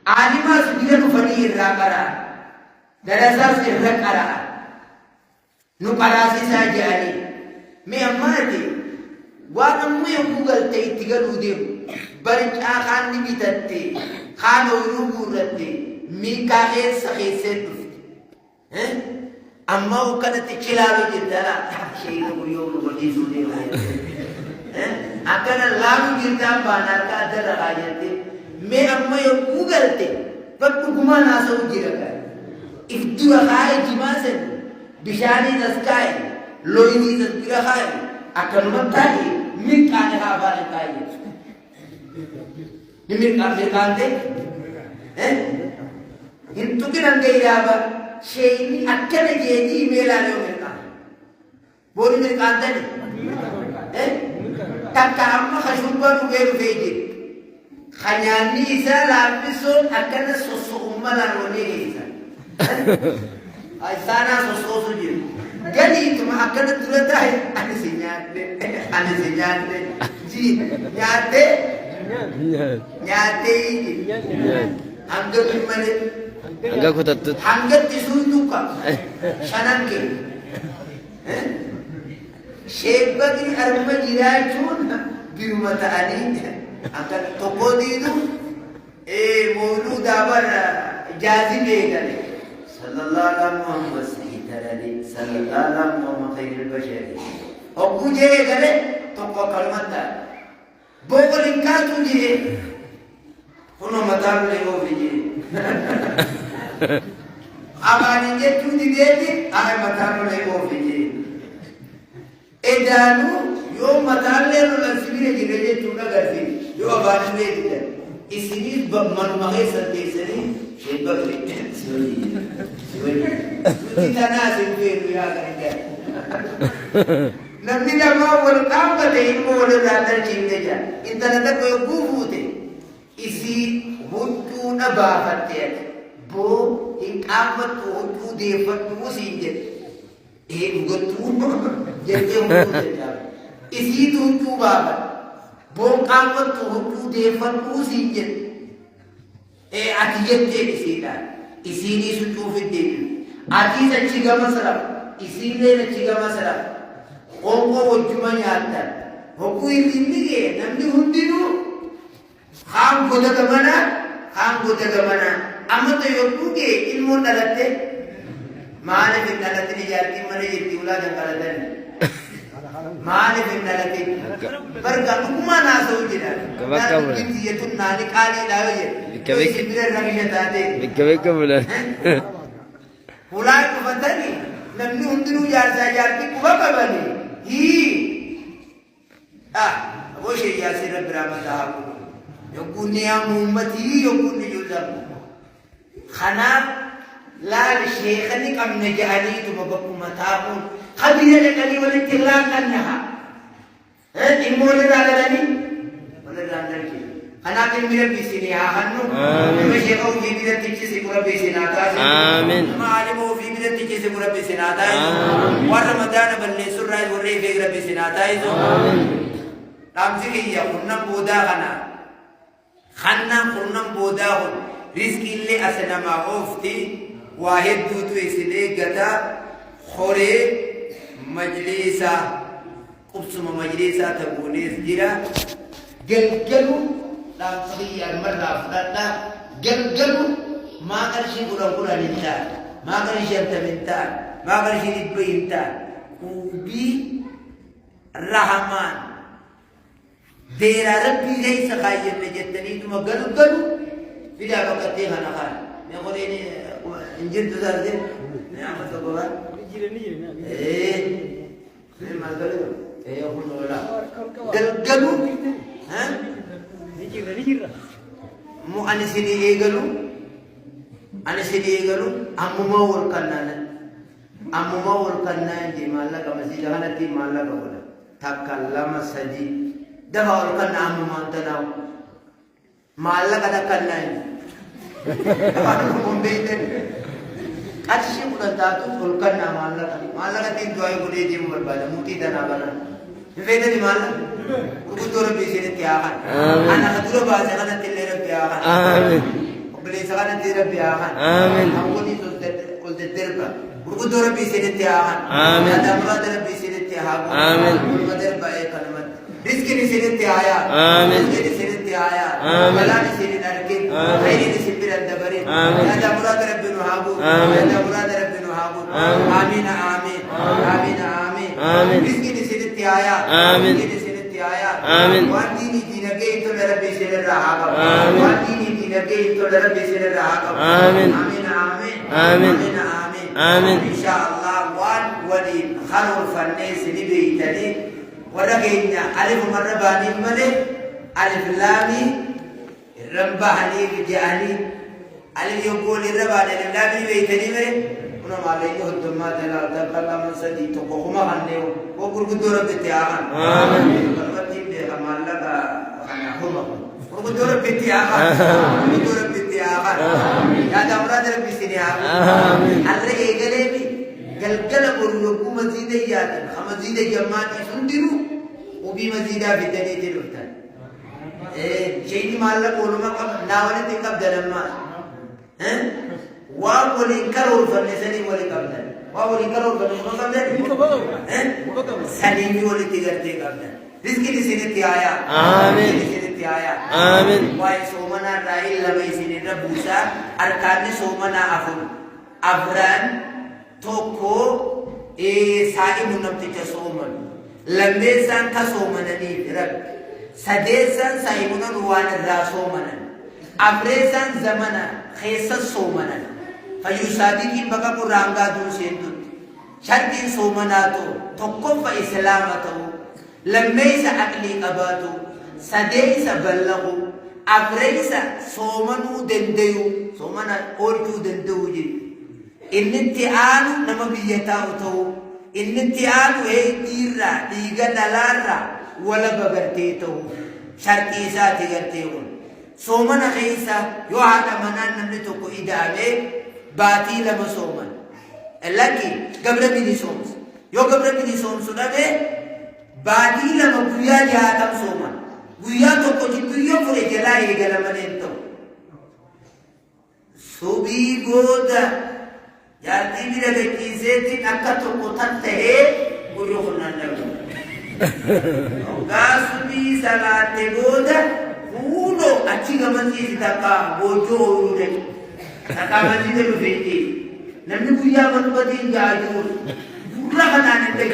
عالما سجل فني الرقرة دراسات الرقرة نقراسي ساجاني مياماتي وانا مو يقول تيتقلوا ديم برجع خان نبيتتي خانو يروغورتي ميكاهي سخيسين أما وكانت تكلابي جدا شيء يقول يوم وديسو ديم أكان لامو جدا بانار كادر رغايتي मैं अम्मा यो गूगलते पर कुकुमा ना सो जिरका इफ्तु खाए जिमासे बिशानी नस्काए लोईनी नस्किरा खाए अकल मताई मिर काने का बारे काए निमिर काने हैं हिंदू के रंगे याबा शेनी अक्कल जेदी मेला लो मेरे का बोली मेरे कांते हैं तक्का अम्मा खशुबा रुगे रुगे خياني إذا لابسون أكن سوسوما لانوني إذا أيسانا سوسوسو جيل قالي تما أكن تلتا هي أنا سينيات جي نياتي أنجا بمالي أنجا كتت أنجا تسوي توكا شانان كي شيخ بدري أرمى جراجون بيرومتا أني akan toko itu maulud abar jazi begale sallallahu alaihi muhammad sayyidina sallallahu alaihi muhammad khairul bashar oku je gale toko kalmata bogolin ka tuje hono matar le ho bije abani je tudi dedi ay matar le ho bije edanu yo matar le no lasibire je tuna garfi yo abani le dida isini man magesa tesani sheba gre sori kita nasin fe ya ganda nabi nama wal qamba de mo wala radar chinde ja intana ko gufute isi huntu na ba fatte bo in qamat huntu de fatu sinje ugotu jete huntu ja isi huntu baba bongkamat tu defan usijen atiyat je isini sutu fidin ati sachiga masala isine nachiga masala ongo wajumanya atta hoku ilindige namni hundinu kham goda gamana amata yokuge ilmu dalate mane bin dalate ni jati mane yiti ula jangaladani mane bin dalate berga hukuma na saujina nanti yetun nani kali lawe ye sibire ragiya tade bikka bulan ulai ko fatani namni hundinu yarti kuba kabani hi wo she yasir brahmata yokuniya ummati yokuni yuzam khana la shaykhani kam najali tumabakum matabun خبير لكني والانتغلاق أنها إمول دالني ولا دالني أنا كن مربي سنيها خنو مشيخو في بيت تجلس مربي سناتا آمين ما علموا في بيت تجلس مربي سناتا ورمضان بلني سرّاي ورّي في ربي سناتا آمين رامسي يا خنّم بودا خنّم بودا رزق اللي أسنا ما أوفتي واحد دوتو إسلي قدا خوري مجلسا قبسم مجلسا تبونيس جرا جلجلو لا صغير المرة فلتا جلجلو ما قرشي قرى نتا ما قرشي أنت منتا ما قرشي نتبي انتا وبي الرحمن دير ربي ليس خاير لجتني ثم قلو في ذا وقتها نخال نقول إن جرت ذا نعمة الله ما قالوا يقول ولا قالوا ها مو أنا سيدي قالوا أمو ما وركنا دي مالا كما سيجانا تي مالا كولا تكلم سدي دفع وركنا أمو ما تناو مالا كذا كنا أمو بيتن أشي كنا تاتو وركنا مالا كتير جواي بودي جيم بربادا موتي دنا بنا فيدا دي مالا وكتور بيسير تياغان أنا كتور بازي كنا تلير تياغان وانا دي ربي آخان آمين. أولي قلت الدربة برقود ربي سنتي آخان آمين. هذا مراد ربي سنتي آخان آمين. والمدربة أي كلمة رزقني سنتي آيات آمين. رزقني سنتي آيات آمين. بلاني سنتي أركين آمين. خيري سنتي الدبرين آمين. هذا مراد ربي نهابون آمين. هذا مراد ربي نهابون آمين. آمين آمين آمين آمين آمين. رزقني سنتي آيات آمين. رزقني سنتي آيات آمين. وأديني دينك ربي سر الرحاق آمين. وأديني دينك ربي سر الرحاق آمين. آمين آمين آمين. آمين آمين. إن شاء الله وان ولي خلو الفنيس لبيتني ورقينا ألف مرة باني ملي ألف لامي ربحني بجاني ألف يقول الرباني لامي بيتني ملي una malay ko dumma dala dalla man sadi to ko kuma hanne ko gurgudo rabbi tiagan amen kalmati be amalla ka kana huma gurgudo rabbi tiagan gurgudo rabbi tiagan ya damra rabbi siniya amen alle egale bi galgala gurgu mazida yat khamazida jamati sundiru ubi mazida bidani tilufta shayni malla koluma nawale tikab dalamma وأولي كرور فنسني ولي قبلا وأولي كرور فنسني قبلا سليمي ولي تجرتي قبلا رزقي سنتي آيا آمين سنتي آيا آمين واي سومنا راي لما يسني ربوسا أركان سومنا أفران توكو سائم نبتة سومن لمبسان كسومنا نيرب سديسان سائمنا روان الراسومنا أفريسان زمنا خيسا سومنا فيصادقين بقى قرانغا دون سيندوت شرطين سومناتو تقوم فإسلامتو لميس أقلي قباتو سديس بلغو أفريسا سومنو دنديو سومنا أورجو دندو جي إن انتعانو نما بيتاو تو إن انتعانو هي ديرا ديغا نلارا ولا بغرتيتو شرطي ساتي غرتيون سومنا خيسا يو هذا منان نمنتو كو إدامي باتي لما سومن لكن قبل بني سومس يو قبل بني سومس نبي باتي لما بويا جاتم سومن بويا تو كو جبويا فري جلاي جلا مننتو سوبي غودا ياتي بيرا بكيزيتي أكتو قطنته بيوخنا نبو غاسبي سلاتي غودا uno achiga manzi taka bojo ude taka manzi de beti namni buya man badi ngaju burra kana nende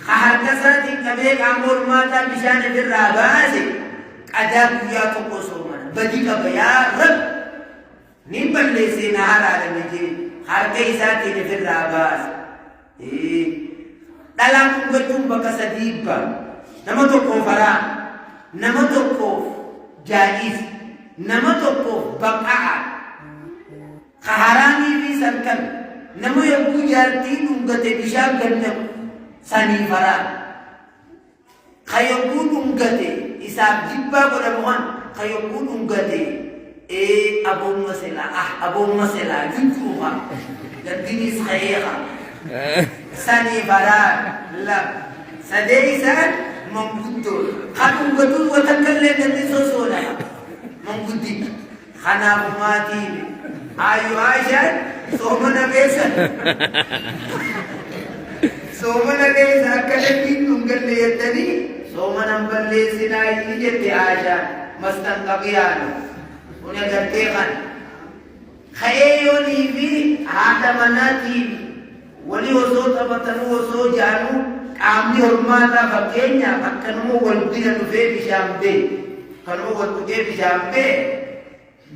harkasa tin kabe amor mata bishane fir rabase kada buya to kosoma badi ka baya rab ni balle se nahara de meje har kai sati ne fir rabas dalam betum bakasadiba nama tokko fara nama tokko jaiz nama tokko baqa'a khaharani fi sankan nama yabu jarti ungate bishan ganna sani fara khayabu ungate isab jibba bodamuhan khayabu ungate abu masela jibbuha gadini khayra sani fara la sadaisan mengkutul, kalau betul watakkan dan disosola, mengkuti, khana mati, ayu Aisyah, somana besan, kalau bingung lihat tadi, somana balik sinai ini jadi Aisyah, mastan kapian, punya gantikan, khayon ini ada mana TV, wali osot apa tanu osot janu. Kami hormata fakenya akkanmu wal bina nufe bishambe kanu wal tuge bishambe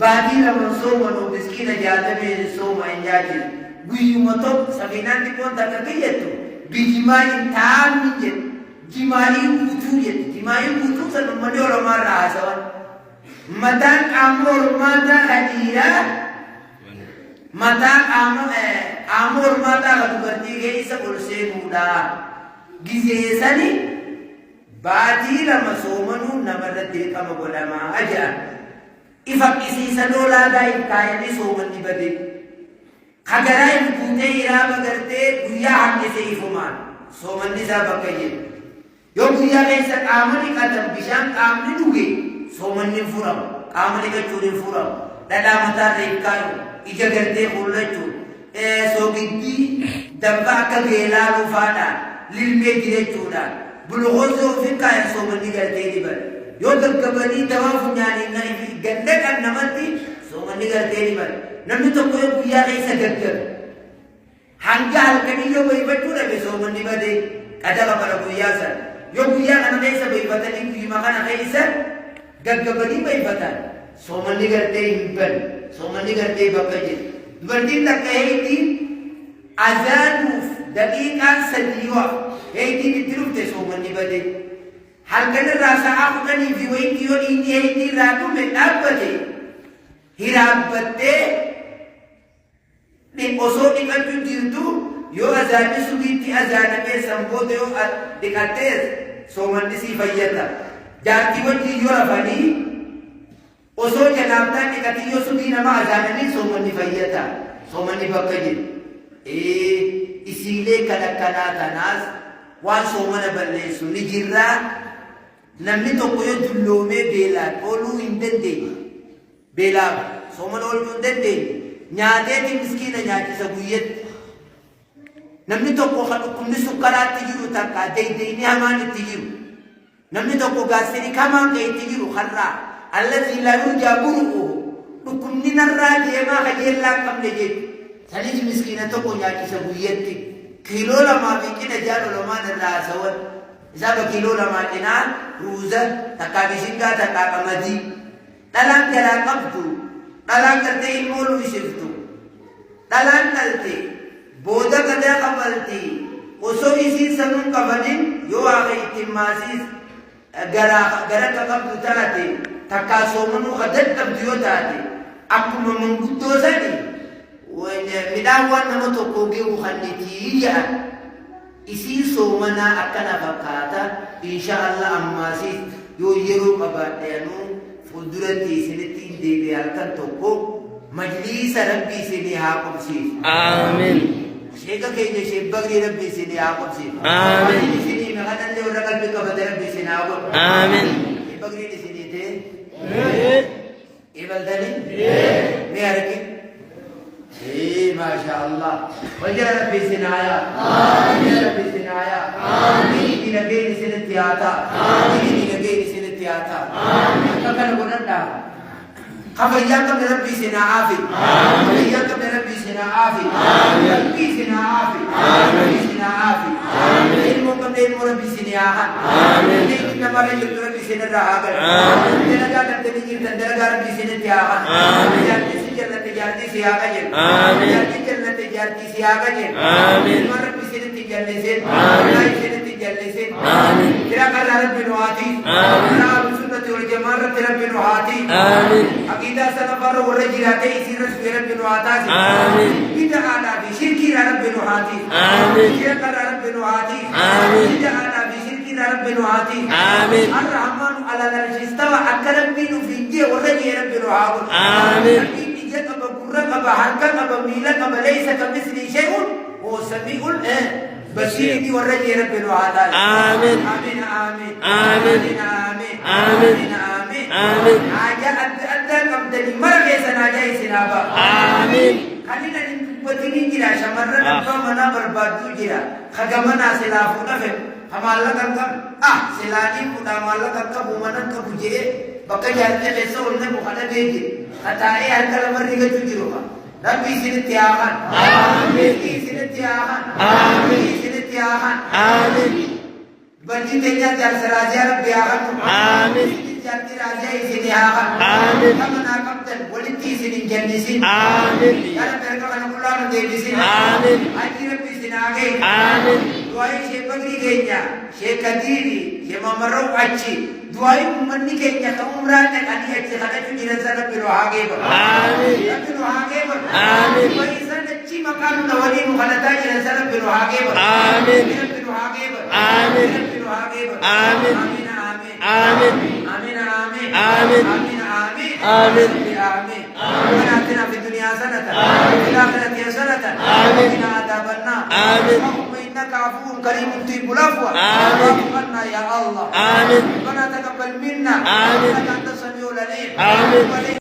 badi la mansoma no biskina jata be soma injaji guyu moto sabinanti konta kakiyetu bijimani taminje jimani butu sanu madoro marra asawan matan amor mata hadira matan amor mata kadubarti ge isa bolse muda gizesani bati lama somanu namarate kama golama aja ifak isi sanola dai kaya ni soman di bade kagarai bute ira bagarte guya hakke se ifuman soman ni sabakaye yo guya ke sa kamani kadam bishan kamni duge soman ni furam قامني كجوري فرام لا متى ريكايو إجا قرتي خلجو سوقدي دبعك بيلالو فانا للمجرى جودا بلغوزو في كاين سومني قرتي دبل يودك كبني تواف ناني ناي قندك النمتي سومني قرتي دبل نمي تقوي بيا غيسا قدر hanga halkani yo bai batu da beso mandi bade kada para buya san yo buya kana dai sa bai bata ni kuyi makana kai sa gaggabani bai bata so mandi garte himpan so mandi garte bakaje bardin tak kai di azanu daqiqan sadiwa hey di bitirufte so mandi bade halkani rasa aku kani fi wai kiyo ini hey di ratu me dabate hirabatte ni osoo dhiqatu jirtu yoo azaani subiitti azaanamee sanboota yoo dhiqatees soomanni sii fayyada jaartii wajjin yoo rafanii osoo janaabtaan dhiqatii yoo subii nama azaananii soomanni fayyada soomanni bakka jiru isiilee kan akkanaa tanaas waan soomana balleessu ni jirraa namni tokko yoo dulloomee beelaan ooluu hin dandeenye beelaaf soomana ooluu hin dandeenye nyaatee miskiina nyaachisa guyyetti namni tokko kan dhukkubni sukkaraatti jiru takka deeydeeyni hamaan itti jiru namni tokko gaasini kamaan ka'e itti jiru karraa allazi laa yurjaa buru'uhu dhukkubni narraa deemaa qajeellaa qabne jedhu sanis miskiina tokko nyaachisa guyyetti kiiloo lamaa fi qina jaalo lamaan irraa hasawan isaaba kiiloo lamaa qinaa ruuza takkaa bishingaa takkaa qamadii dhalaan garaa qabdu dhalaan gartee ilmoo lu'isiftu dhalaan dhalte booda gadaa qabalti osoo isiin sanuun qabanin yoo waaqa ittiin maasiis gara ka qabdu taate takkaa soomanuu ka dadhabdu yoo taate akkuma manguddoo sani midhaan waan nama tokko geewu kannitii jedhan isii soomanaa akkana fakkaata insha Allah ammaasiis yoo yeroo qabaadheanuu fuulduratti isinitti hin deebi'e halkan tokko majliisa rabbii isinii haa qubsiisu. Amiin. Sheeka keenya sheebbaqrii rabbii isinii haa qubsiisu. Amiin. Isinii maqanallee warra qalbii qabate rabbii isinii haa qubsiisu. Amiin. Sheebbaqriin isinii ta'e? Ibaltanii? Mee argi? Maasha Allah. Wajjira rabbii isinii haa yaa. Amiin. Rabbii isinii haa yaa. Amiin. Dinageen isinitti haa ta'a. Amiin. Dinageen isinitti haa ta'a. Amiin. Akka kana godhadhaa. خفياك من ربي سنا عافي خفياك من ربي سنا عافي ربي سنا عافي ربي سنا عافي علمك من علم ربي سنا عافي لكن ما رجل ربي سنا راغب تنا جاك تنجي تندرا ربي سنا تياغا جاتي سجلة تجارتي سياغا جل جاتي جلة تجارتي سياغا جل ما ربي سنا تجلة سن لا سنا تجلة سن ترى كر ربي نواتي ترى سنة والجماعة ربي نواتي عقيدة سنفر ورجلاته يصير رسول رب نواتي آمين إذا أنا بشرك رب نواتي آمين شرك رب نواتي آمين إذا أنا بشرك رب نواتي آمين الرحمن على العرش استوى أكرم منه في الجي ورجي رب نواتي آمين إذا أبا قرق أبا حرق أبا ميلك أبا ليس كمثل شيء هو سميع بشير ورجي رب نواتي آمين آمين آمين آمين آمين آمين آمين آمين آجا أدى قبضني مرة سناجا سنابا آمين خلينا نبتني جرا شمرنا نبقى منا بربادو جرا خجمنا سلافو نفهم hamaalla kan selaani kuda hamaalla kan bumanan kabuje bakka jaarte keessa olle mukana beeke kataa'ee harka lamarri gachuu jiru rabbi isinitti aaman amiin isinitti aaman amiin isinitti aaman amiin banji teenya jaarsa rabbi aaman amiin jaarti raajaa isini aaman amiin kamana qabdan walitti isinin jannisin amiin kana berka kana kullaanu deebisin amiin aji rabbi isinaage amiin du'aayi Sheekh Bakrii keenya Sheekh Kadiiri Sheekh Mamarroo achi du'aayi ummanni keenya kan umraa dhaqanii achi kadhachuu jiran sana Rabbi nu haa geebaru amiin Rabbi nu haa geebaru amiin wayi isaan achi maqaa nuna waliin nu kadhataa jiran sana Rabbi nu haa geebaru amiin Rabbi nu haa geebaru amiin Rabbi nu haa geebaru amiin amiin amiin amiin amiin amiin amiin amiin amiin amiin ربنا آتنا في الدنيا حسنة وفي الآخرة حسنة وقنا عذاب النار آمين اللهم إنك عفو كريم تحب العفو فاعف عنا يا الله آمين ربنا تقبل منا إنك أنت السميع oolanii. Amiin.